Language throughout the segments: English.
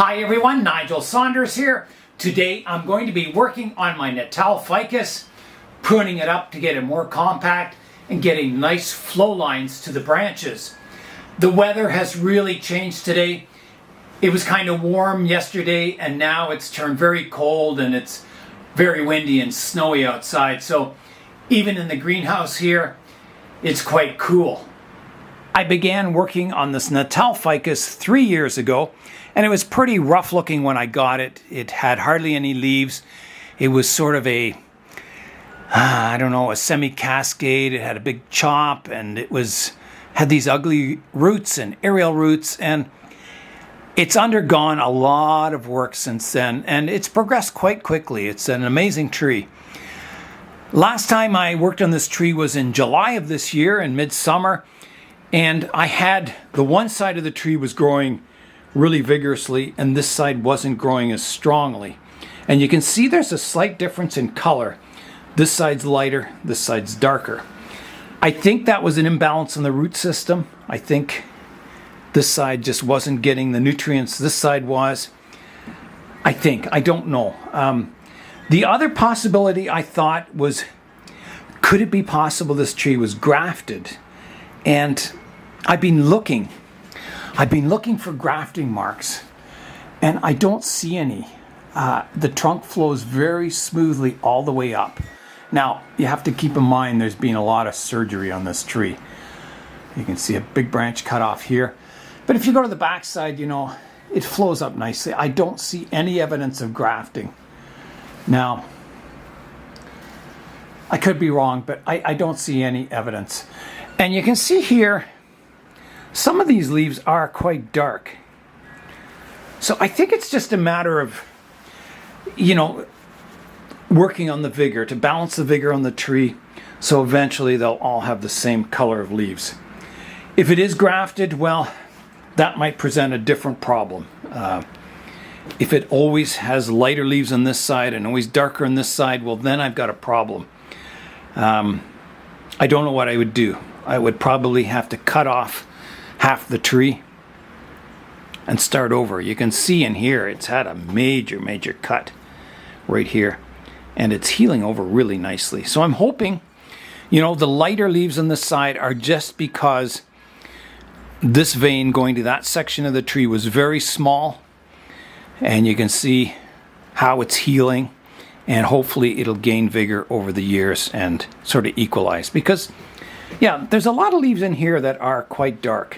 Hi everyone, Nigel Saunders here. Today I'm going to be working on my Natal Ficus, pruning it up to get it more compact and getting nice flow lines to the branches. The weather has really changed today. It was kind of warm yesterday and now it's turned very cold and it's very windy and snowy outside. So even in the greenhouse here, it's quite cool. I began working on this Natal Ficus 3 years ago, and it was pretty rough looking when I got it. It had hardly any leaves. It was sort of a semi-cascade. It had a big chop, and it had these ugly roots and aerial roots, and it's undergone a lot of work since then, and it's progressed quite quickly. It's an amazing tree. Last time I worked on this tree was in July of this year, in midsummer, and I had the one side of the tree was growing really vigorously and this side wasn't growing as strongly. And you can see there's a slight difference in color. This side's lighter, this side's darker. I think that was an imbalance in the root system. I think this side just wasn't getting the nutrients this side was. I don't know. The other possibility I thought was, could it be possible this tree was grafted? And I've been looking for grafting marks and I don't see any. The trunk flows very smoothly all the way up. Now, you have to keep in mind there's been a lot of surgery on this tree. You can see a big branch cut off here. But if you go to the back side, it flows up nicely. I don't see any evidence of grafting. Now, I could be wrong, but I don't see any evidence. And you can see here, some of these leaves are quite dark. So I think it's just a matter of, working on the vigor, to balance the vigor on the tree, so eventually they'll all have the same color of leaves. If it is grafted, well, that might present a different problem. If it always has lighter leaves on this side and always darker on this side, well, then I've got a problem. I don't know what I would do. I would probably have to cut off half the tree and start over. You can see in here it's had a major cut right here, and it's healing over really nicely. So I'm hoping, the lighter leaves on this side are just because this vein going to that section of the tree was very small, and you can see how it's healing, and hopefully it'll gain vigor over the years and sort of equalize. Because there's a lot of leaves in here that are quite dark.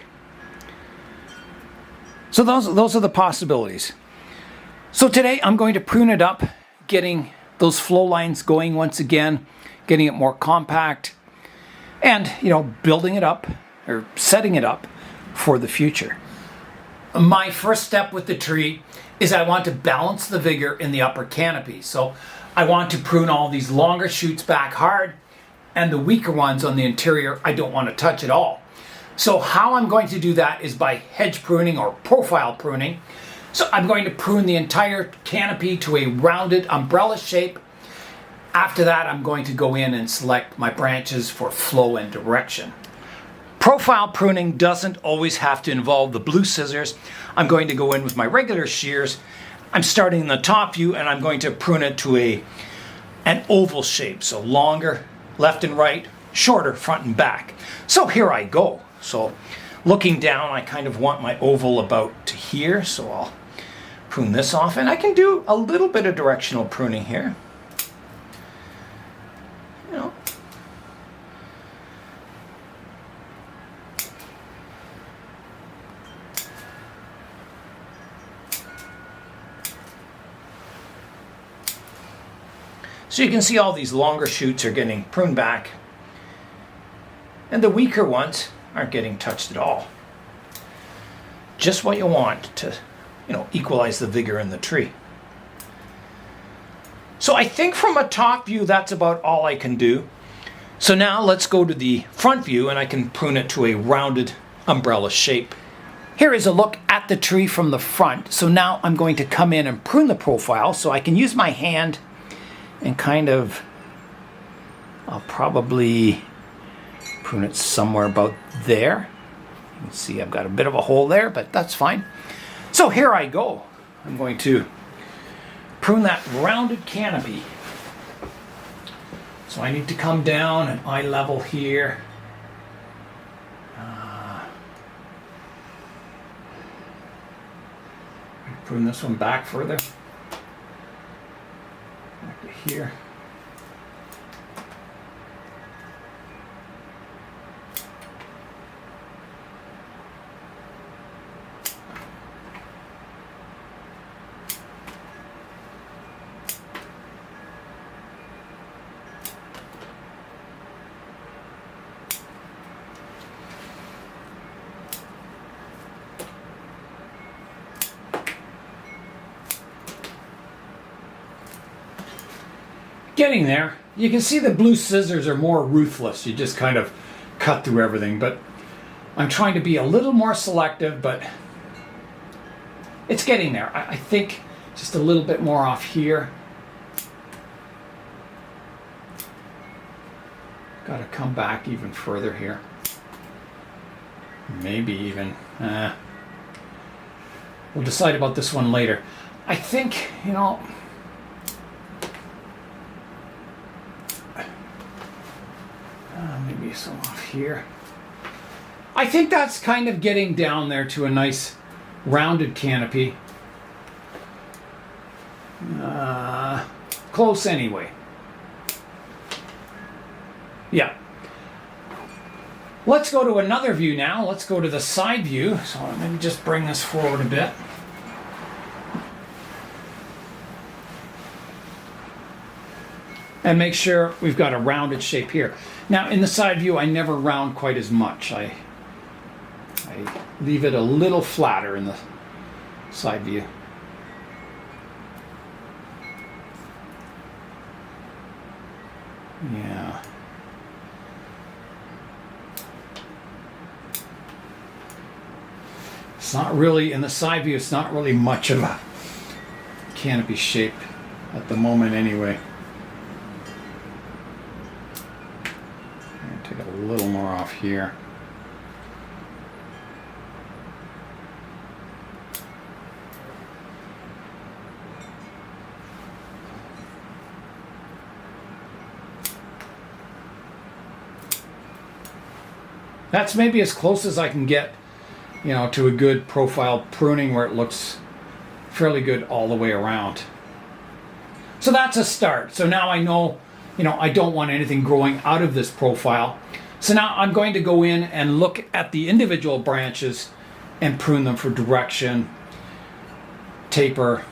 So those are the possibilities. So today I'm going to prune it up, getting those flow lines going once again, getting it more compact, and building it up or setting it up for the future. My first step with the tree is I want to balance the vigor in the upper canopy. So I want to prune all these longer shoots back hard, and the weaker ones on the interior I don't want to touch at all. So how I'm going to do that is by hedge pruning or profile pruning. So I'm going to prune the entire canopy to a rounded umbrella shape. After that, I'm going to go in and select my branches for flow and direction. Profile pruning doesn't always have to involve the blue scissors. I'm going to go in with my regular shears. I'm starting in the top view and I'm going to prune it to an oval shape. So longer left and right, shorter front and back. So here I go. So looking down, I kind of want my oval about to here. So I'll prune this off, and I can do a little bit of directional pruning here. So you can see all these longer shoots are getting pruned back, and the weaker ones aren't getting touched at all. Just what you want to, equalize the vigor in the tree. So I think from a top view, that's about all I can do. So now let's go to the front view and I can prune it to a rounded umbrella shape. Here is a look at the tree from the front. So now I'm going to come in and prune the profile, so I can use my hand and I'll probably prune it somewhere about there. You can see I've got a bit of a hole there, but that's fine. So here I go. I'm going to prune that rounded canopy. So I need to come down at eye level here. Prune this one back further. Back to here. Getting there. You can see the blue scissors are more ruthless. You just kind of cut through everything, but I'm trying to be a little more selective, but it's getting there. I think just a little bit more off here. Got to come back even further here. Maybe even, we'll decide about this one later. I think, you know, maybe some off here. I think that's kind of getting down there to a nice rounded canopy. Close anyway. Yeah. Let's go to another view now. Let's go to the side view. So let me just bring this forward a bit. And make sure we've got a rounded shape here. Now in the side view I never round quite as much. I leave it a little flatter in the side view. Yeah. It's not really, in the side view, it's not really much of a canopy shape at the moment anyway. Take a little more off here. That's maybe as close as I can get, you know, to a good profile pruning where it looks fairly good all the way around. So that's a start. So now I know, you know, I don't want anything growing out of this profile. So now I'm going to go in and look at the individual branches and prune them for direction, taper,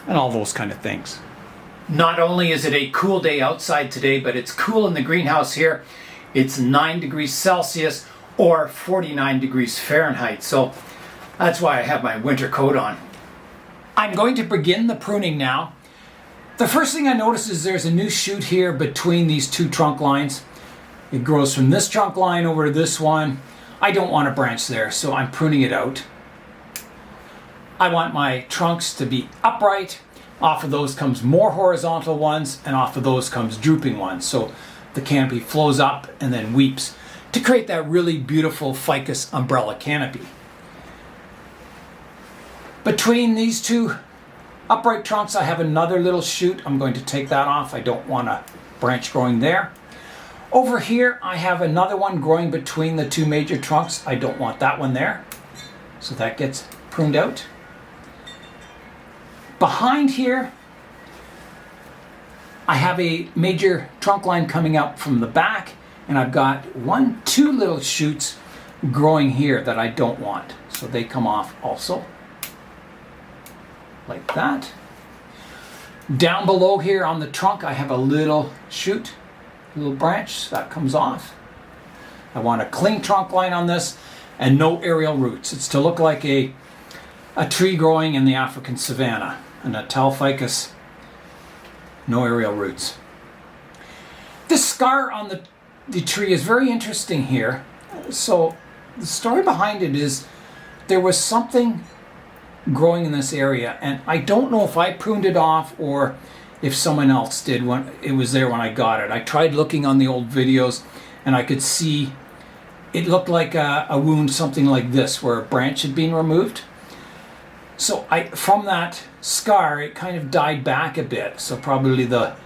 and all those kind of things. Not only is it a cool day outside today, but it's cool in the greenhouse here. It's 9 degrees Celsius or 49 degrees Fahrenheit. So that's why I have my winter coat on. I'm going to begin the pruning now. The first thing I notice is there's a new shoot here between these two trunk lines. It grows from this trunk line over to this one. I don't want a branch there, so I'm pruning it out. I want my trunks to be upright. Off of those comes more horizontal ones, and off of those comes drooping ones. So the canopy flows up and then weeps to create that really beautiful ficus umbrella canopy. Between these two upright trunks, I have another little shoot. I'm going to take that off. I don't want a branch growing there. Over here, I have another one growing between the two major trunks. I don't want that one there. So that gets pruned out. Behind here, I have a major trunk line coming up from the back, and I've got two little shoots growing here that I don't want. So they come off also. Like that. Down below here on the trunk, I have a little shoot, a little branch that comes off. I want a clean trunk line on this and no aerial roots. It's to look like a tree growing in the African savanna, a Natal Ficus, no aerial roots. This scar on the tree is very interesting here. So the story behind it is there was something growing in this area, and I don't know if I pruned it off or if someone else did when it was there when I got it. I tried looking on the old videos and I could see it looked like a wound, something like this, where a branch had been removed. So from that scar, it kind of died back a bit. So probably the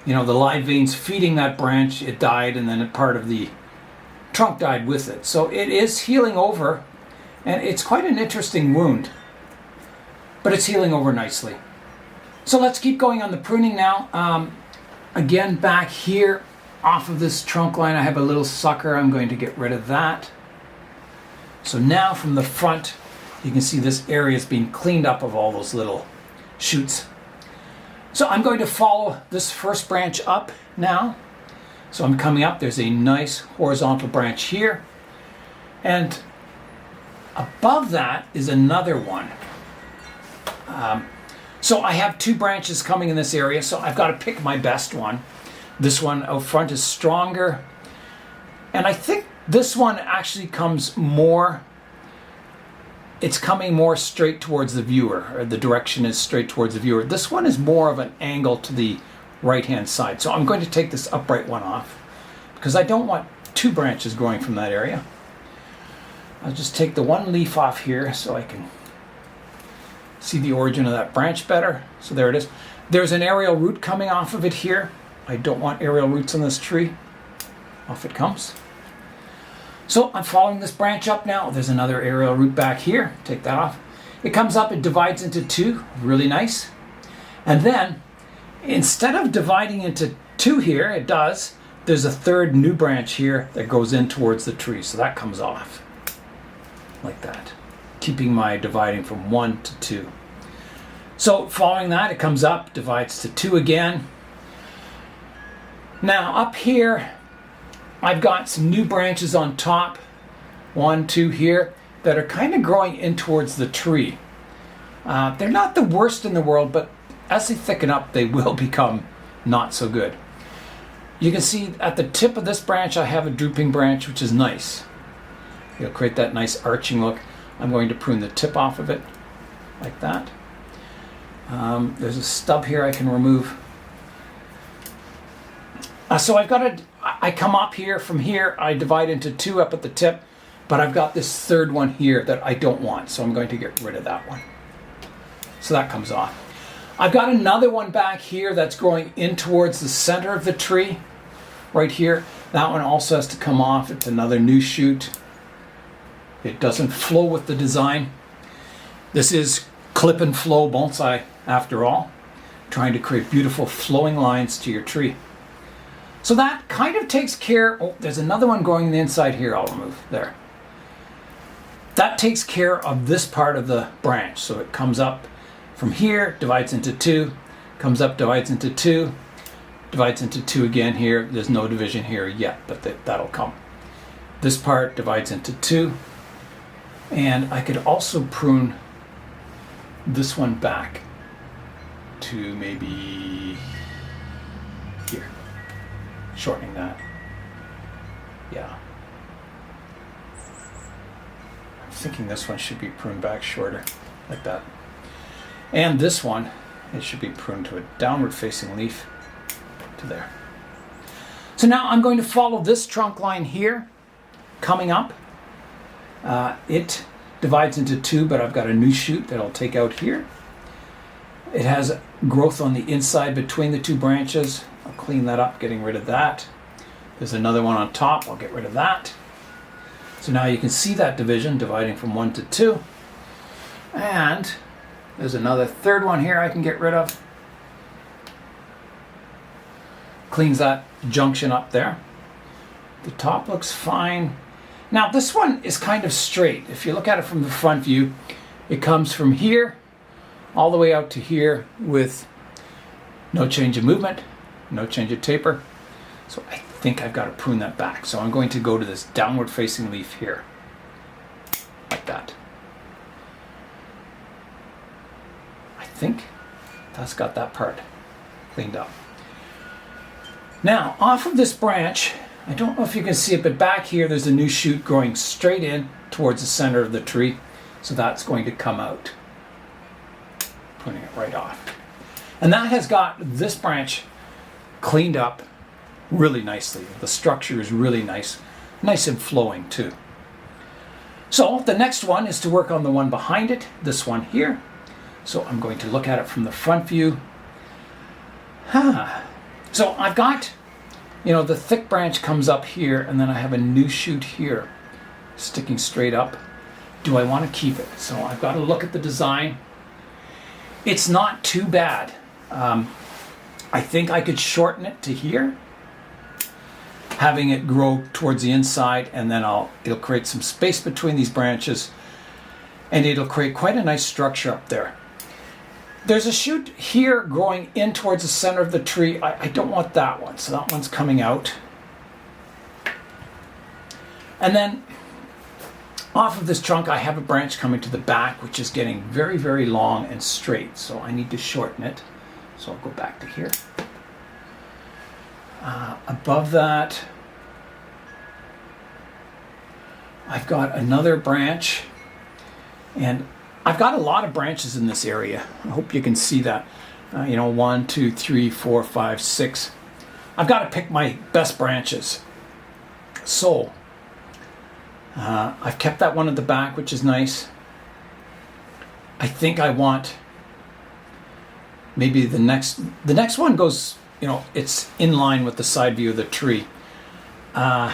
live veins feeding that branch, it died, and then part of the trunk died with it. So it is healing over, and it's quite an interesting wound, but it's healing over nicely. So let's keep going on the pruning now. Again, back here off of this trunk line, I have a little sucker. I'm going to get rid of that. So now from the front, you can see this area is being cleaned up of all those little shoots. So I'm going to follow this first branch up now. So I'm coming up, there's a nice horizontal branch here. And above that is another one. So I have two branches coming in this area, so I've got to pick my best one. This one out front is stronger. And I think this one actually comes more, it's coming more straight towards the viewer, or the direction is straight towards the viewer. This one is more of an angle to the right-hand side. So I'm going to take this upright one off because I don't want two branches growing from that area. I'll just take the one leaf off here so I can see the origin of that branch better. So there it is. There's an aerial root coming off of it here. I don't want aerial roots on this tree. Off it comes. So I'm following this branch up now. There's another aerial root back here. Take that off. It comes up, it divides into two. Really nice. And then, instead of dividing into two here, it does. There's a third new branch here that goes in towards the tree. So that comes off. Like that. Keeping my dividing from 1 to 2. So following that, it comes up, divides to 2 again. Now up here, I've got some new branches on top, 1, 2 here, that are kind of growing in towards the tree. They're not the worst in the world, but as they thicken up, they will become not so good. You can see at the tip of this branch, I have a drooping branch, which is nice. It'll create that nice arching look. I'm going to prune the tip off of it, like that. There's a stub here I can remove. So I come up here, from here, I divide into 2 up at the tip, but I've got this third one here that I don't want, so I'm going to get rid of that one. So that comes off. I've got another one back here that's growing in towards the center of the tree, right here. That one also has to come off. It's another new shoot. It doesn't flow with the design. This is clip and flow bonsai after all, trying to create beautiful flowing lines to your tree. So that kind of takes care, oh, there's another one growing on the inside here I'll remove, there. That takes care of this part of the branch. So it comes up from here, divides into 2, comes up, divides into 2, divides into 2 again here. There's no division here yet, but that'll come. This part divides into 2. And I could also prune this one back to maybe here, shortening that. Yeah. I'm thinking this one should be pruned back shorter, like that. And this one, it should be pruned to a downward facing leaf to there. So now I'm going to follow this trunk line here, coming up. It divides into 2, but I've got a new shoot that I'll take out here. It has growth on the inside between the 2 branches. I'll clean that up, getting rid of that. There's another one on top. I'll get rid of that. So now you can see that division dividing from 1 to 2. And there's another third one here I can get rid of. Cleans that junction up there. The top looks fine. Now this one is kind of straight. If you look at it from the front view, it comes from here all the way out to here with no change of movement, no change of taper. So I think I've got to prune that back. So I'm going to go to this downward facing leaf here, like that. I think that's got that part cleaned up. Now off of this branch, I don't know if you can see it, but back here there's a new shoot growing straight in towards the center of the tree. So that's going to come out. Putting it right off. And that has got this branch cleaned up really nicely. The structure is really nice. Nice and flowing too. So the next one is to work on the one behind it, this one here. So I'm going to look at it from the front view. So I've got, the thick branch comes up here, and then I have a new shoot here sticking straight up. Do I want to keep it? So I've got to look at the design. It's not too bad. I think I could shorten it to here, having it grow towards the inside, and then it'll create some space between these branches, and it'll create quite a nice structure up there. There's a shoot here growing in towards the center of the tree. I don't want that one, so that one's coming out. And then off of this trunk, I have a branch coming to the back, which is getting very, very long and straight, so I need to shorten it. So I'll go back to here. Above that, I've got another branch, and I've got a lot of branches in this area. I hope you can see that. 1, 2, 3, 4, 5, 6. I've got to pick my best branches. So I've kept that one at the back, which is nice. I think I want maybe the next one goes, it's in line with the side view of the tree. I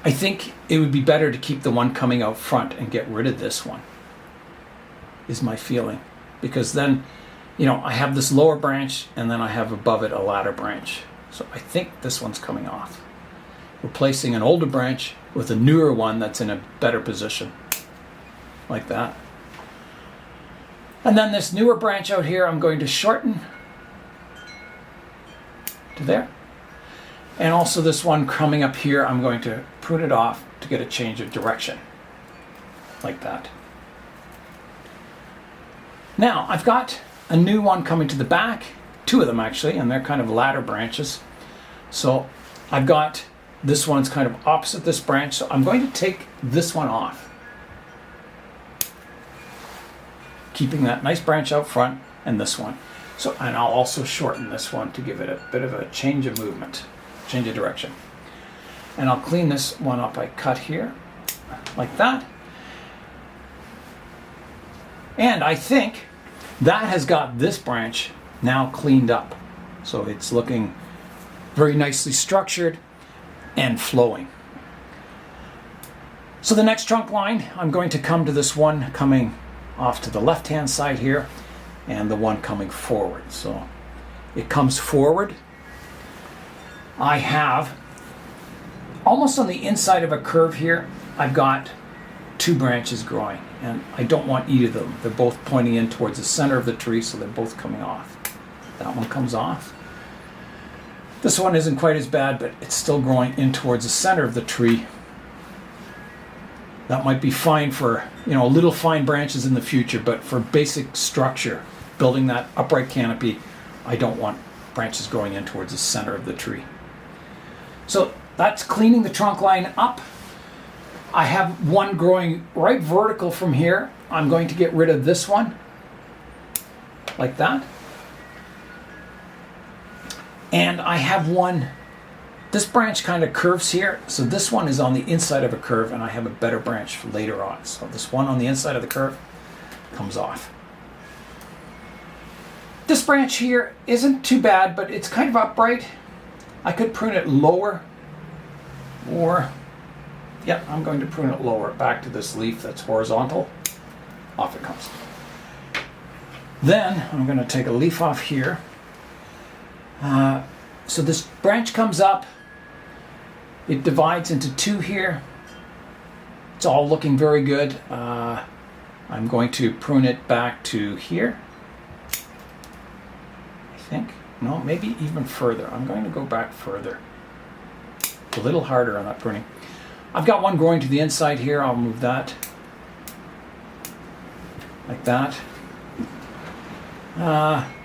think it would be better to keep the one coming out front and get rid of this one, is my feeling. Because then, I have this lower branch, and then I have above it a ladder branch. So I think this one's coming off, replacing an older branch with a newer one that's in a better position, like that. And then this newer branch out here, I'm going to shorten to there. And also this one coming up here, I'm going to prune it off to get a change of direction, like that. Now, I've got a new one coming to the back, 2 of them actually, and they're kind of ladder branches. So I've got this one's kind of opposite this branch, so I'm going to take this one off, keeping that nice branch out front, and this one. So, and I'll also shorten this one to give it a bit of a change of movement, change of direction. And I'll clean this one up. I cut here, like that. And I think that has got this branch now cleaned up. So it's looking very nicely structured and flowing. So the next trunk line, I'm going to come to this one coming off to the left-hand side here, and the one coming forward. So it comes forward. I have, almost on the inside of a curve here, I've got 2 branches growing, and I don't want either of them. They're both pointing in towards the center of the tree, so they're both coming off. That one comes off. This one isn't quite as bad, but it's still growing in towards the center of the tree. That might be fine for, little fine branches in the future, but for basic structure, building that upright canopy, I don't want branches growing in towards the center of the tree. So that's cleaning the trunk line up. I have one growing right vertical from here. I'm going to get rid of this one, like that. And I have one, this branch kind of curves here, so this one is on the inside of a curve, and I have a better branch for later on. So this one on the inside of the curve comes off. This branch here isn't too bad, but it's kind of upright. I could prune it lower, or, yeah, I'm going to prune it lower, back to this leaf that's horizontal. Off it comes. Then I'm going to take a leaf off here. So this branch comes up, it divides into 2 here. It's all looking very good. I'm going to prune it back to here, I think. No, maybe even further. I'm going to go back further. It's a little harder on that pruning. I've got one growing to the inside here. I'll move that, like that.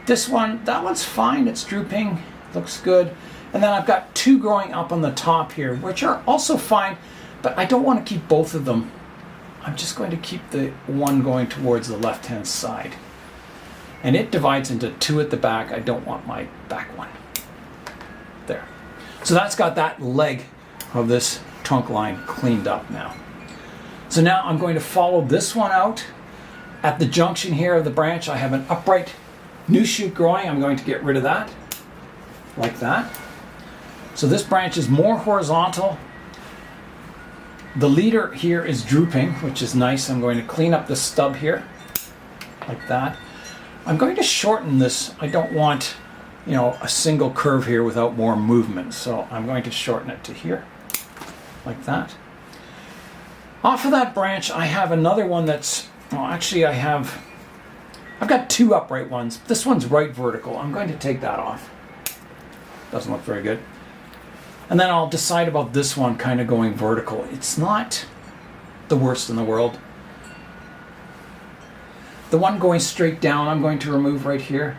This one, that one's fine. It's drooping, looks good. And then I've got 2 growing up on the top here, which are also fine, but I don't want to keep both of them. I'm just going to keep the one going towards the left-hand side. And it divides into 2 at the back. I don't want my back one. There. So that's got that leg of this trunk line cleaned up now. So now I'm going to follow this one out At the junction here of the branch, I have an upright new shoot growing. I'm going to get rid of that, like that. So this branch is more horizontal. The leader here is drooping, which is nice. I'm going to clean up the stub here, like that. I'm going to shorten this. I don't want, a single curve here without more movement. So I'm going to shorten it to here, like that. Off of that branch, I have another one that's, I've got two upright ones. This one's right vertical. I'm going to take that off. Doesn't look very good. And then I'll decide about this one kind of going vertical. It's not the worst in the world. The one going straight down, I'm going to remove right here.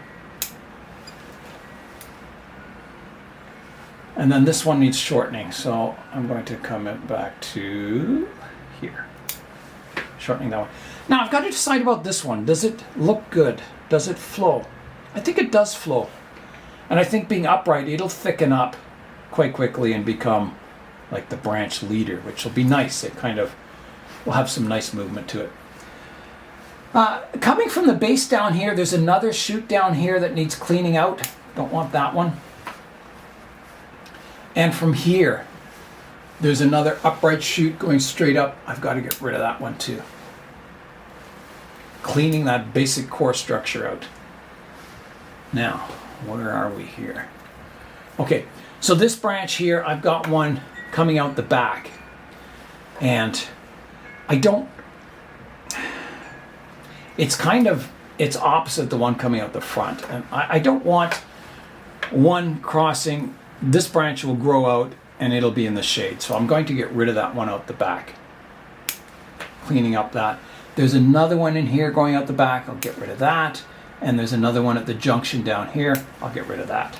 And then this one needs shortening, so I'm going to come back to here. Shortening that one. Now I've got to decide about this one. Does it look good? Does it flow? I think it does flow. And I think being upright, it'll thicken up quite quickly and become like the branch leader, which will be nice. It kind of will have some nice movement to it. Coming from the base down here, there's another shoot down here that needs cleaning out. Don't want that one. And from here, there's another upright shoot going straight up. I've got to get rid of that one too. Cleaning that basic core structure out. Now, where are we here? Okay, so this branch here, I've got one coming out the back. And it's opposite the one coming out the front. And I don't want one crossing. This branch will grow out and it'll be in the shade. So I'm going to get rid of that one out the back. Cleaning up that. There's another one in here going out the back. I'll get rid of that. And there's another one at the junction down here. I'll get rid of that.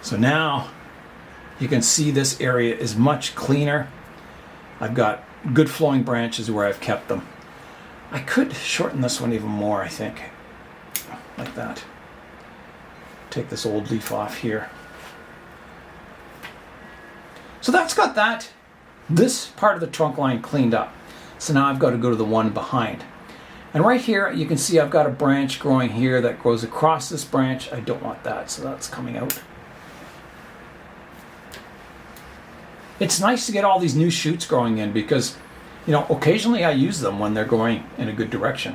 So now you can see this area is much cleaner. I've got good flowing branches where I've kept them. I could shorten this one even more, I think. Like that. Take this old leaf off here. So that's got this part of the trunk line cleaned up. So now I've got to go to the one behind. And right here, you can see I've got a branch growing here that goes across this branch. I don't want that, so that's coming out. It's nice to get all these new shoots growing in because, occasionally I use them when they're going in a good direction.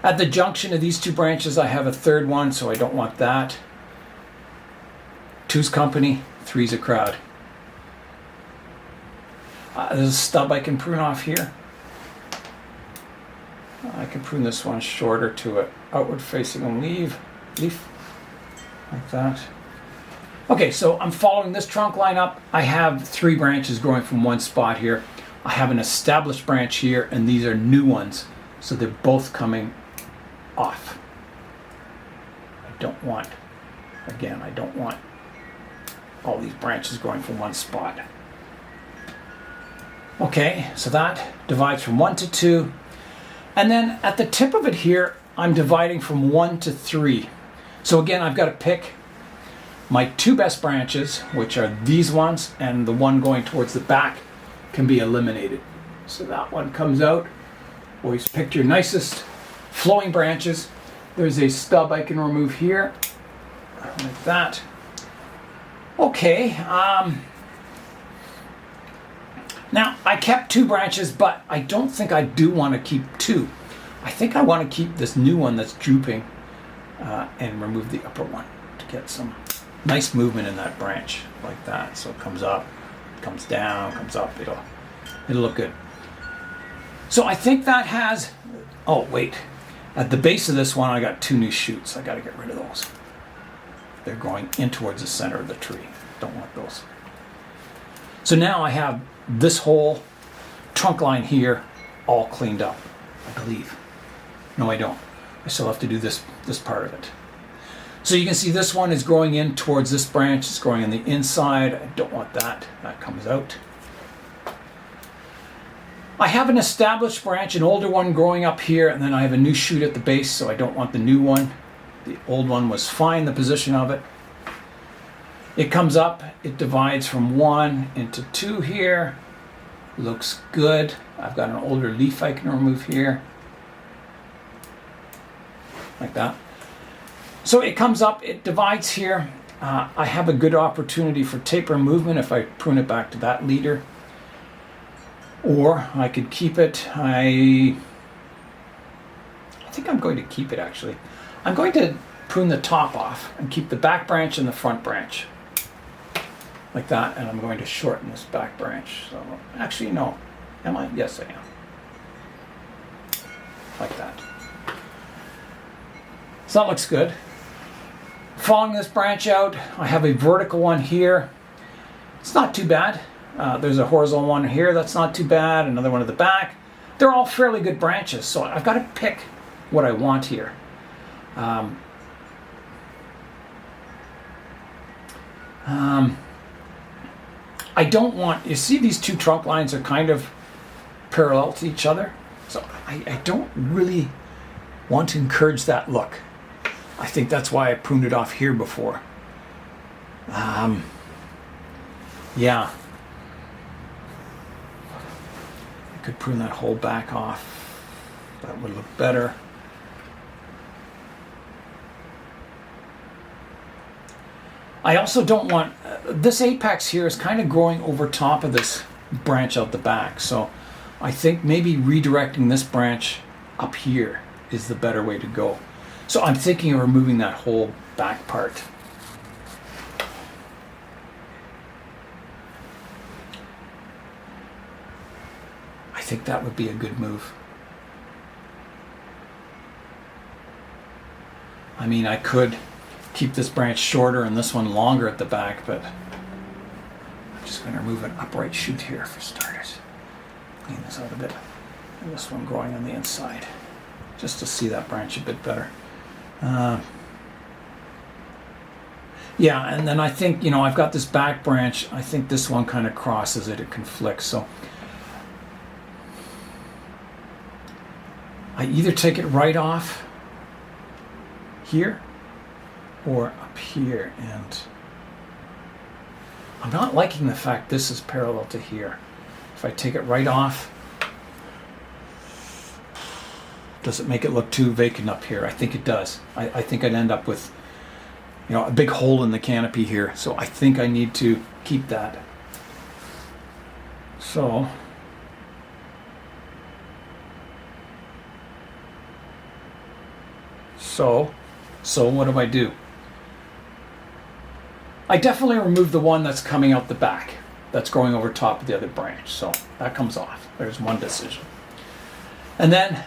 At the junction of these two branches, I have a third one, so I don't want that. Two's company, three's a crowd. There's a stub I can prune off here. I can prune this one shorter to an outward facing leaf, like that. Okay, so I'm following this trunk line up. I have three branches growing from one spot here. I have an established branch here, and these are new ones. So they're both coming off. I don't want all these branches growing from one spot. Okay, so that divides from 1 to 2. And then at the tip of it here, I'm dividing from 1 to 3. So again, I've got to pick my two best branches, which are these ones, and the one going towards the back can be eliminated. So that one comes out. Always pick your nicest flowing branches. There's a stub I can remove here, like that. Okay, now I kept two branches, but I don't think I do want to keep two. I think I want to keep this new one that's drooping and remove the upper one to get some nice movement in that branch, like that. So it comes up, comes down, comes up. It'll look good. So I think that has. Oh wait, at the base of this one, I got two new shoots. I got to get rid of those. They're going in towards the center of the tree. Don't want those. So now I have this whole trunk line here all cleaned up, I believe. No, I don't. I still have to do this part of it. So you can see this one is growing in towards this branch. It's growing on the inside. I don't want that. That comes out. I have an established branch, an older one growing up here, and then I have a new shoot at the base, so I don't want the new one. The old one was fine, the position of it. It comes up, it divides from 1 into 2 here. Looks good. I've got an older leaf I can remove here. like that. So it comes up, it divides here. I have a good opportunity for taper movement if I prune it back to that leader. Or I could keep it. I think I'm going to keep it actually. I'm going to prune the top off and keep the back branch and the front branch. Like that, and I'm going to shorten this back branch. So actually no. Am I? Yes I am. Like that. So that looks good. Following this branch out, I have a vertical one here. It's not too bad. There's a horizontal one here, that's not too bad. Another one at the back. They're all fairly good branches, so I've got to pick what I want here. I don't want, you see these two trunk lines are kind of parallel to each other. So I don't really want to encourage that look. I think that's why I pruned it off here before. Yeah. I could prune that whole back off. That would look better. I also don't want, this apex here is kind of growing over top of this branch out the back. So I think maybe redirecting this branch up here is the better way to go. So I'm thinking of removing that whole back part. I think that would be a good move. I mean, I could keep this branch shorter and this one longer at the back, but I'm just going to remove an upright shoot here for starters. Clean this out a bit. And this one growing on the inside, just to see that branch a bit better. Yeah, and then I think, you know, I've got this back branch. I think this one kind of crosses it. It conflicts. So I either take it right off here or up here, and I'm not liking the fact this is parallel to here. If I take it right off, does it make it look too vacant up here? I think it does. I think I'd end up with, you know, a big hole in the canopy here. So I think I need to keep that. So what do I do? I definitely remove the one that's coming out the back, that's growing over top of the other branch. So that comes off. There's one decision. And then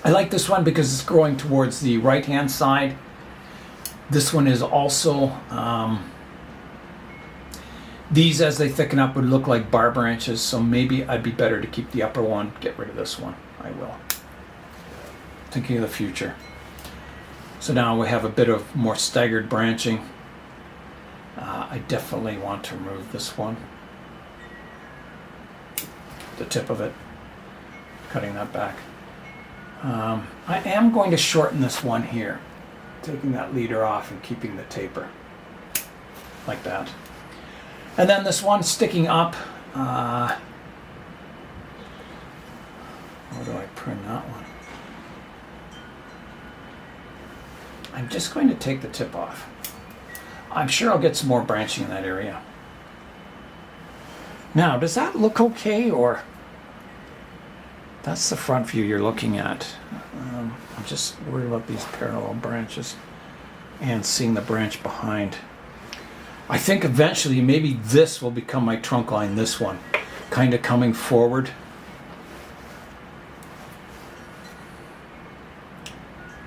I like this one because it's growing towards the right-hand side. This one is also, these as they thicken up would look like bar branches, so maybe I'd be better to keep the upper one, get rid of this one. I will. Thinking of the future. So now we have a bit of more staggered branching. I definitely want to remove this one. The tip of it. Cutting that back. I am going to shorten this one here. Taking that leader off and keeping the taper. Like that. And then this one sticking up. How do I prune that one? I'm just going to take the tip off. I'm sure I'll get some more branching in that area. Now, does that look okay, or that's the front view you're looking at? I'm just worried about these parallel branches and seeing the branch behind. I think eventually maybe this will become my trunk line, this one, kind of coming forward.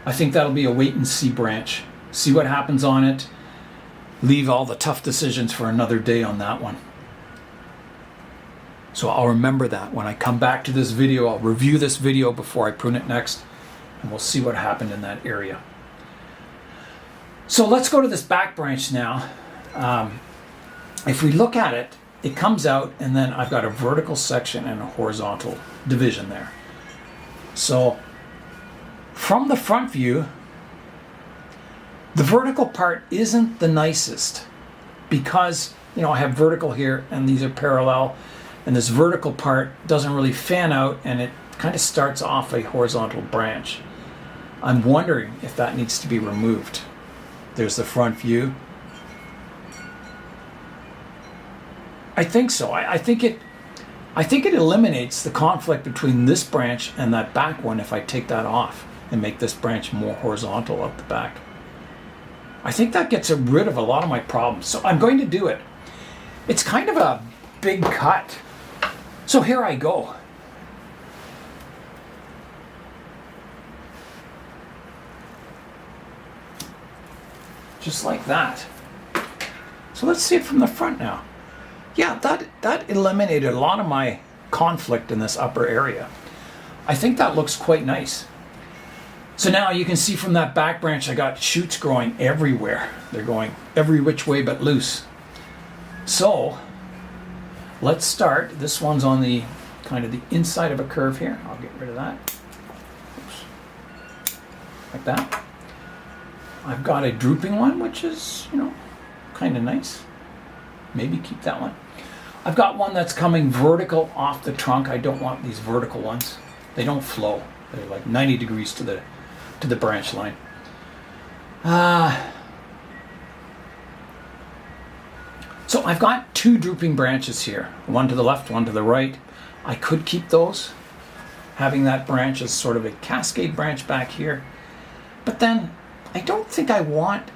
I think that'll be a wait and see branch. See what happens on it. Leave all the tough decisions for another day on that one. So I'll remember that when I come back to this video. I'll review this video before I prune it next, and we'll see what happened in that area. So let's go to this back branch now. If we look at it, it comes out, and then I've got a vertical section and a horizontal division there. So from the front view, the vertical part isn't the nicest because, you know, I have vertical here and these are parallel, and this vertical part doesn't really fan out and it kind of starts off a horizontal branch. I'm wondering if that needs to be removed. There's the front view. I think so. I think it eliminates the conflict between this branch and that back one if I take that off and make this branch more horizontal up the back. I think that gets rid of a lot of my problems. So I'm going to do it. It's kind of a big cut. So here I go. Just like that. So let's see it from the front now. Yeah, that eliminated a lot of my conflict in this upper area. I think that looks quite nice. So now you can see from that back branch I got shoots growing everywhere. They're going every which way but loose. So let's start. This one's on the kind of the inside of a curve here. I'll get rid of that. Oops. Like that. I've got a drooping one, which is, kind of nice. Maybe keep that one. I've got one that's coming vertical off the trunk. I don't want these vertical ones. They don't flow. They're like 90 degrees to the branch line. So I've got two drooping branches here. One to the left, one to the right. I could keep those, having that branch as sort of a cascade branch back here. But then I don't think I want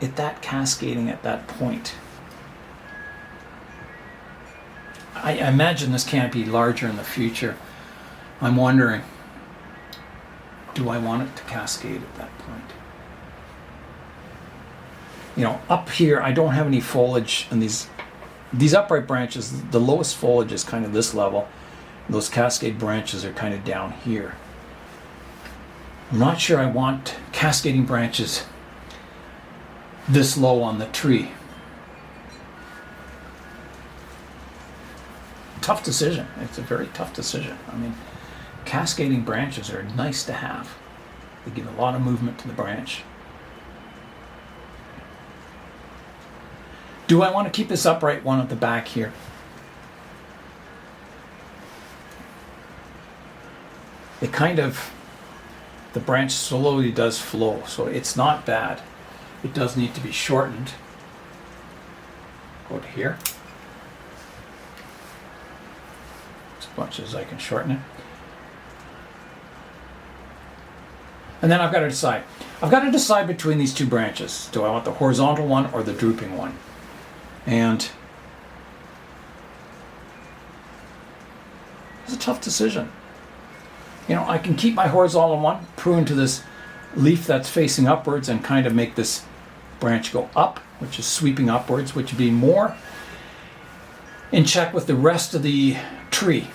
it that cascading at that point. I imagine this can't be larger in the future. I'm wondering, do I want it to cascade at that point? Up here I don't have any foliage, and these upright branches, the lowest foliage is kind of this level. Those cascade branches are kind of down here. I'm not sure I want cascading branches this low on the tree. Tough decision. It's a very tough decision. I mean, cascading branches are nice to have. They give a lot of movement to the branch. Do I want to keep this upright one at the back here? The branch slowly does flow, so it's not bad. It does need to be shortened. Go to here. As much as I can shorten it. And then I've got to decide. I've got to decide between these two branches. Do I want the horizontal one or the drooping one? And it's a tough decision. I can keep my horizontal one, prune to this leaf that's facing upwards, and kind of make this branch go up, which is sweeping upwards, which would be more in check with the rest of the tree.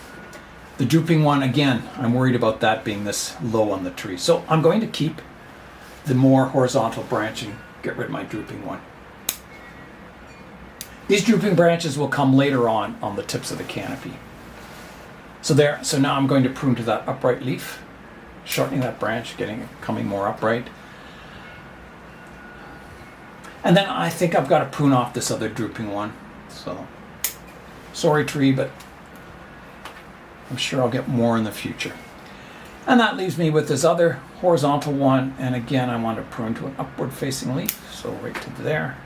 The drooping one, again, I'm worried about that being this low on the tree. So I'm going to keep the more horizontal branch and get rid of my drooping one. These drooping branches will come later on the tips of the canopy. So now I'm going to prune to that upright leaf, shortening that branch, coming more upright. And then I think I've got to prune off this other drooping one. So, sorry tree, but I'm sure I'll get more in the future. And that leaves me with this other horizontal one. And again, I want to prune to an upward facing leaf. So right to there.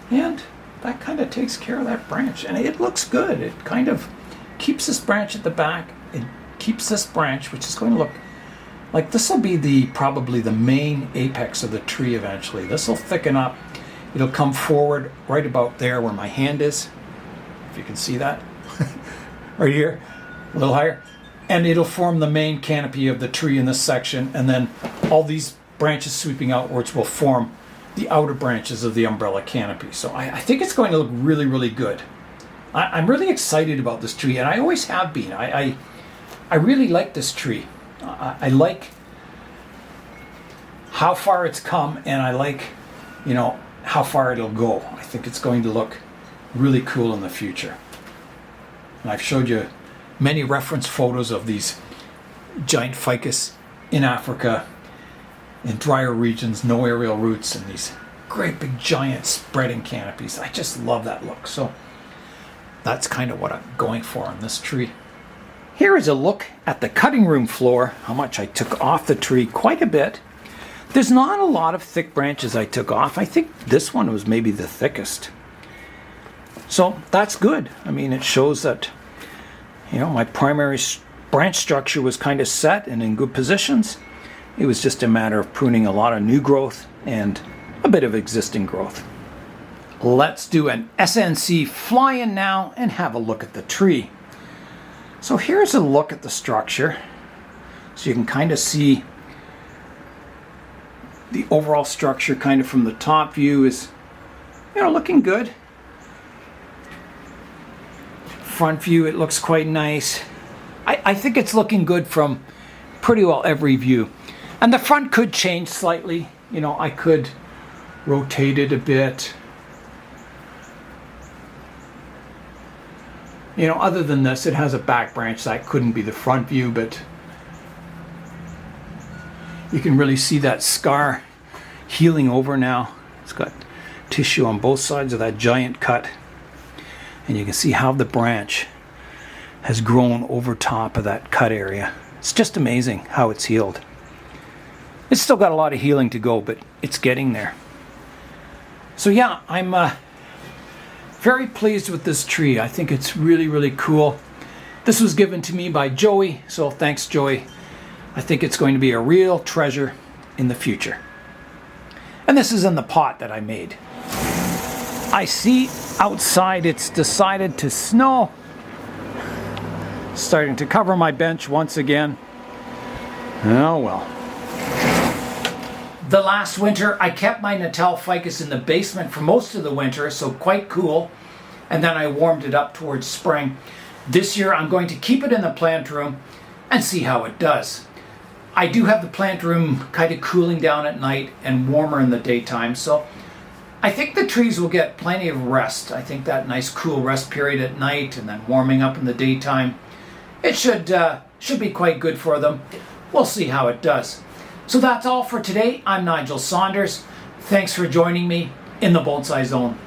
And that kind of takes care of that branch. And it looks good. It kind of keeps this branch at the back. It keeps this branch, which is going to look like this will be probably the main apex of the tree eventually. This will thicken up. It'll come forward right about there where my hand is. If you can see that. Right here. A little higher. And it'll form the main canopy of the tree in this section. And then all these branches sweeping outwards will form the outer branches of the umbrella canopy. So I think it's going to look really, really good. I'm really excited about this tree, and I always have been. I really like this tree. I like how far it's come, and I like, how far it'll go. I think it's going to look really cool in the future. And I've showed you many reference photos of these giant ficus in Africa, in drier regions, no aerial roots, and these great big giant spreading canopies. I just love that look. So that's kind of what I'm going for on this tree. Here is a look at the cutting room floor, how much I took off the tree, quite a bit. There's not a lot of thick branches I took off. I think this one was maybe the thickest. So that's good. I mean, it shows that, you know, my primary branch structure was kind of set and in good positions. It was just a matter of pruning a lot of new growth and a bit of existing growth. Let's do an SNC fly-in now and have a look at the tree. So here's a look at the structure. So you can kind of see the overall structure kind of from the top view is, you know, looking good. Front view, it looks quite nice. I think it's looking good from pretty well every view. And the front could change slightly. You know, I could rotate it a bit. You know, other than this, it has a back branch that couldn't be the front view, but you can really see that scar healing over now. It's got tissue on both sides of that giant cut. And you can see how the branch has grown over top of that cut area. It's just amazing how it's healed. It's still got a lot of healing to go, but it's getting there. So yeah, I'm very pleased with this tree. I think it's really, really cool. This was given to me by Joey, so thanks, Joey. I think it's going to be a real treasure in the future. And this is in the pot that I made. I see outside it's decided to snow. Starting to cover my bench once again. Oh well. The last winter, I kept my Natal Ficus in the basement for most of the winter, so quite cool. And then I warmed it up towards spring. This year, I'm going to keep it in the plant room and see how it does. I do have the plant room kind of cooling down at night and warmer in the daytime, so I think the trees will get plenty of rest. I think that nice cool rest period at night and then warming up in the daytime, it should be quite good for them. We'll see how it does. So that's all for today. I'm Nigel Saunders. Thanks for joining me in the Bonsai Zone.